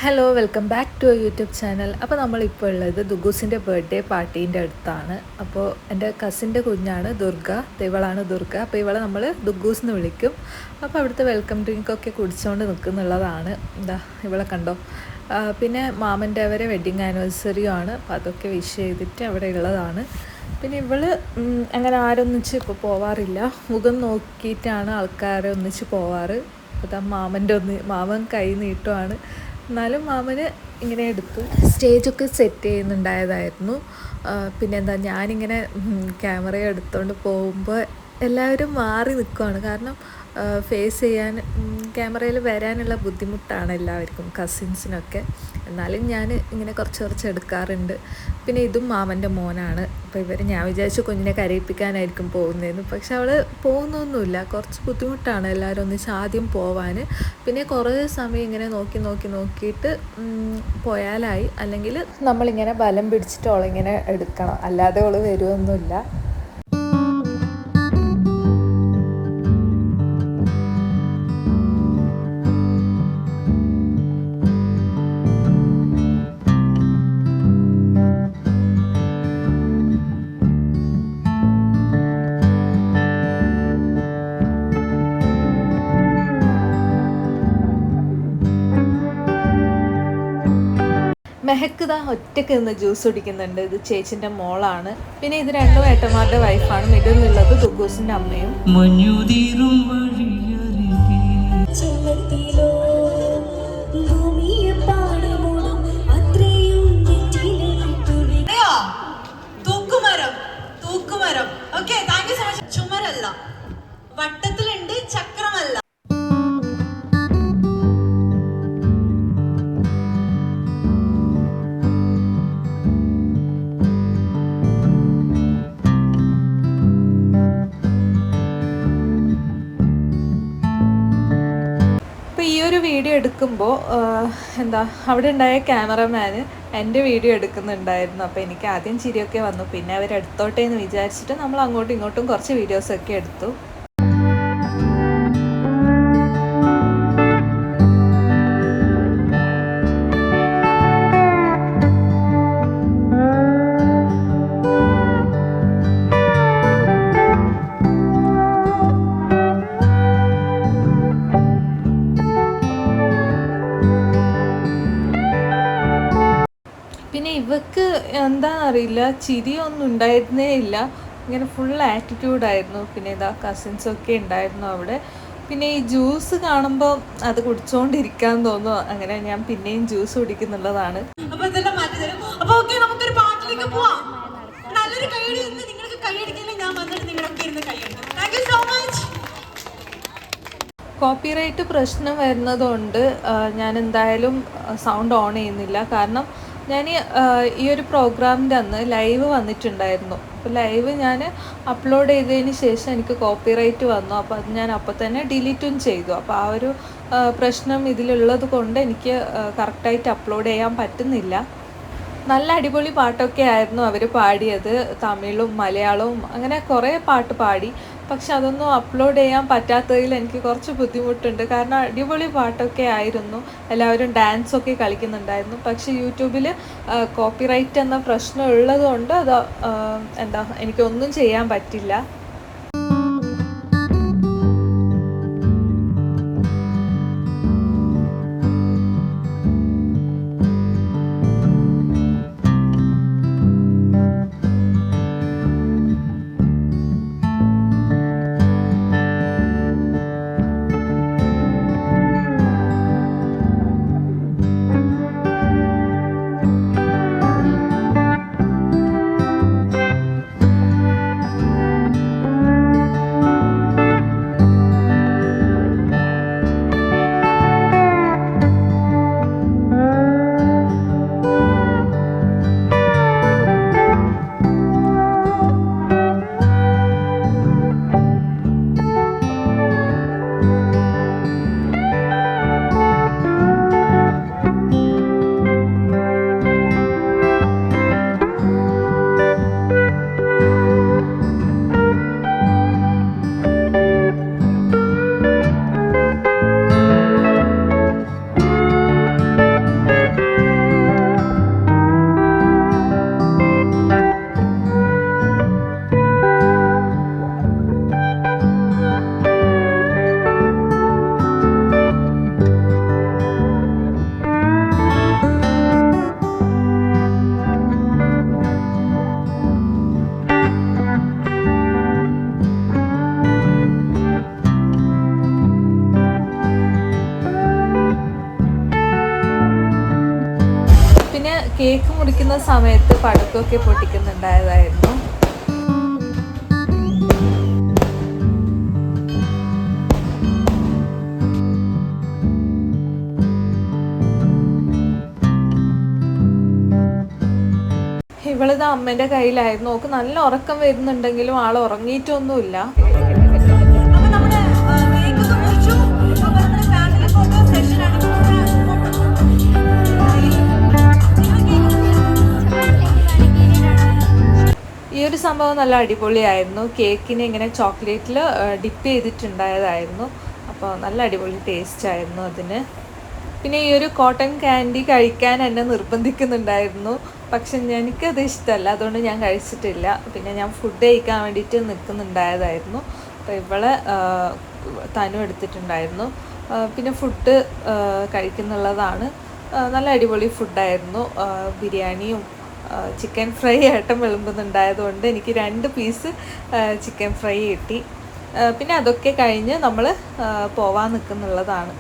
Hello welcome back to YouTube channel. അപ്പോൾ നമ്മളിപ്പോൾ ഉള്ളത് ദുഗൂസിൻ്റെ ബർത്ത്ഡേ പാർട്ടീൻ്റെ അടുത്താണ്. അപ്പോൾ എൻ്റെ കസിൻ്റെ കുഞ്ഞാണ് ദുർഗ, ഇവളാണ് ദുർഗ. അപ്പോൾ ഇവളെ നമ്മൾ ദുഗൂസ് എന്ന് വിളിക്കും. അപ്പോൾ അവിടുത്തെ വെൽക്കം ഡ്രിങ്കൊക്കെ കുടിച്ചുകൊണ്ട് നിൽക്കുന്നുള്ളതാണ്. എന്താ ഇവളെ കണ്ടോ. പിന്നെ മാമൻ്റെ അവരെ വെഡ്ഡിങ് ആനിവേഴ്സറിയും ആണ്. അപ്പോൾ അതൊക്കെ വിഷ് ചെയ്തിട്ട് അവിടെ ഉള്ളതാണ്. പിന്നെ ഇവള് അങ്ങനെ ആരൊന്നിച്ച് ഇപ്പോൾ പോവാറില്ല. മുഖം നോക്കിയിട്ടാണ് ആൾക്കാരെ ഒന്നിച്ച് പോവാറ്. അതാ മാമൻ കൈ നീട്ടുവാണ്. എന്നാലും മാമന് ഇങ്ങനെ എടുത്തു. സ്റ്റേജൊക്കെ സെറ്റ് ചെയ്യുന്നുണ്ടായതായിരുന്നു. പിന്നെ എന്താ ഞാനിങ്ങനെ ക്യാമറ എടുത്തുകൊണ്ട് പോകുമ്പോൾ എല്ലാവരും മാറി നിൽക്കുവാണ്. കാരണം ഫേസ് ചെയ്യാൻ ക്യാമറയിൽ വരാനുള്ള ബുദ്ധിമുട്ടാണ് എല്ലാവർക്കും, കസിൻസിനൊക്കെ. എന്നാലും ഞാൻ ഇങ്ങനെ കുറച്ച് എടുക്കാറുണ്ട്. പിന്നെ ഇതും മാമൻ്റെ മോനാണ്. അപ്പോൾ ഞാൻ വിചാരിച്ചു കുഞ്ഞിനെ കരയിപ്പിക്കാനായിരിക്കും പോകുന്നതെന്ന്. പക്ഷെ അവൾ പോകുന്നൊന്നുമില്ല. കുറച്ച് ബുദ്ധിമുട്ടാണ് എല്ലാവരും ഒന്നിച്ച് ആദ്യം പോവാൻ. പിന്നെ കുറേ സമയം ഇങ്ങനെ നോക്കിയിട്ട് പോയാലായി. അല്ലെങ്കിൽ നമ്മളിങ്ങനെ ബലം പിടിച്ചിട്ട് അവളിങ്ങനെ എടുക്കണം, അല്ലാതെ അവൾ വരുമൊന്നുമില്ല. മെഹക്ക് ഇതാ ഒറ്റയ്ക്ക് നിന്ന് ജ്യൂസ് കുടിക്കുന്നുണ്ട്. ഇത് ചേച്ചിൻ്റെ മോളാണ്. പിന്നെ ഇത് രണ്ടും ഏട്ടന്മാരുടെ വൈഫാണ്. മിഡിലുള്ളത് ദുഗൂസിൻ്റെ അമ്മയും. ചുമരല്ല, വട്ടത്തിലുണ്ട്, ചക്രമല്ല. ഈ ഒരു വീഡിയോ എടുക്കുമ്പോൾ അവിടെ ഉണ്ടായ ക്യാമറമാന് എൻ്റെ വീഡിയോ എടുക്കുന്നുണ്ടായിരുന്നു. അപ്പോൾ എനിക്ക് ആദ്യം ചിരിയൊക്കെ വന്നു. പിന്നെ അവരെടുത്തോട്ടെ എന്ന് വിചാരിച്ചിട്ട് നമ്മൾ അങ്ങോട്ടും ഇങ്ങോട്ടും കുറച്ച് വീഡിയോസൊക്കെ എടുത്തു. പിന്നെ ഇവക്ക് എന്താണെന്നറിയില്ല, ചിരിയൊന്നും ഉണ്ടായിരുന്നേ ഇല്ല. ഇങ്ങനെ ഫുൾ ആറ്റിറ്റ്യൂഡായിരുന്നു. പിന്നെ ഇതാ കസിൻസൊക്കെ ഉണ്ടായിരുന്നു അവിടെ. പിന്നെ ഈ ജ്യൂസ് കാണുമ്പോൾ അത് കുടിച്ചോണ്ടിരിക്കാൻ തോന്നുന്നു. അങ്ങനെ ഞാൻ പിന്നെയും ജ്യൂസ് കുടിക്കുന്നുള്ളതാണ്. കോപ്പിറൈറ്റ് പ്രശ്നം വരുന്നതുകൊണ്ട് ഞാൻ എന്തായാലും സൗണ്ട് ഓൺ ചെയ്യുന്നില്ല. കാരണം ഞാൻ ഈ ഒരു പ്രോഗ്രാമിൻ്റെ അന്ന് ലൈവ് വന്നിട്ടുണ്ടായിരുന്നു. അപ്പോൾ ലൈവ് ഞാൻ അപ്ലോഡ് ചെയ്തതിന് ശേഷം എനിക്ക് കോപ്പിറൈറ്റ് വന്നു. അപ്പോൾ അത് ഞാൻ അപ്പോൾ തന്നെ ഡിലീറ്റും ചെയ്തു. അപ്പോൾ ആ ഒരു പ്രശ്നം ഇതിലുള്ളത് കൊണ്ട് എനിക്ക് കറക്റ്റായിട്ട് അപ്ലോഡ് ചെയ്യാൻ പറ്റുന്നില്ല. നല്ല അടിപൊളി പാട്ടൊക്കെ ആയിരുന്നു അവർ പാടിയത്. തമിഴും മലയാളവും അങ്ങനെ കുറേ പാട്ട് പാടി. പക്ഷെ അതൊന്നും അപ്ലോഡ് ചെയ്യാൻ പറ്റാത്തതിൽ എനിക്ക് കുറച്ച് ബുദ്ധിമുട്ടുണ്ട്. കാരണം അടിപൊളി പാട്ടൊക്കെ ആയിരുന്നു. എല്ലാവരും ഡാൻസൊക്കെ കളിക്കുന്നുണ്ടായിരുന്നു. പക്ഷെ യൂട്യൂബിൽ കോപ്പിറൈറ്റ് എന്ന പ്രശ്നം ഉള്ളതുകൊണ്ട് അത് എനിക്കൊന്നും ചെയ്യാൻ പറ്റില്ല. കേക്ക് മുറിക്കുന്ന സമയത്ത് പടക്കമൊക്കെ പൊട്ടിക്കുന്നുണ്ടായതായിരുന്നു. ഇവളിത് അമ്മേൻ്റെ കയ്യിലായിരുന്നു. ഓക്ക് നല്ല ഉറക്കം വരുന്നുണ്ടെങ്കിലും ആൾ ഉറങ്ങിയിട്ടൊന്നുമില്ല. അപ്പൊ നമ്മുടെ കേക്ക് ഒക്കെ മുറിച്ചു. അപ്പൊ നമ്മുടെ ഫാമിലി ഫോട്ടോ സെഷൻ ആണ്. ഈ ഒരു സംഭവം നല്ല അടിപൊളിയായിരുന്നു. കേക്കിനെ ഇങ്ങനെ ചോക്ലേറ്റിൽ ഡിപ്പ് ചെയ്തിട്ടുണ്ടായതായിരുന്നു. അപ്പോൾ നല്ല അടിപൊളി ടേസ്റ്റ് ആയിരുന്നു അതിന്. പിന്നെ ഈ ഒരു കോട്ടൺ ക്യാൻഡി കഴിക്കാൻ എന്നെ നിർബന്ധിക്കുന്നുണ്ടായിരുന്നു. പക്ഷെ എനിക്കത് ഇഷ്ടമല്ല, അതുകൊണ്ട് ഞാൻ കഴിച്ചിട്ടില്ല. പിന്നെ ഞാൻ ഫുഡ് കഴിക്കാൻ വേണ്ടിയിട്ട് നിൽക്കുന്നുണ്ടായതായിരുന്നു. അപ്പോൾ ഇവളെ തനു എടുത്തിട്ടുണ്ടായിരുന്നു. പിന്നെ ഫുഡ് കഴിക്കുന്നുള്ളതാണ്. നല്ല അടിപൊളി ഫുഡായിരുന്നു. ബിരിയാണിയും ചിക്കൻ ഫ്രൈ ആയിട്ടും വിളമ്പുന്നുണ്ടായതുകൊണ്ട് എനിക്ക് 2 പീസ് ചിക്കൻ ഫ്രൈ കിട്ടി. പിന്നെ അതൊക്കെ കഴിഞ്ഞ് നമ്മൾ പോവാൻ നിൽക്കുന്നുള്ളതാണ്.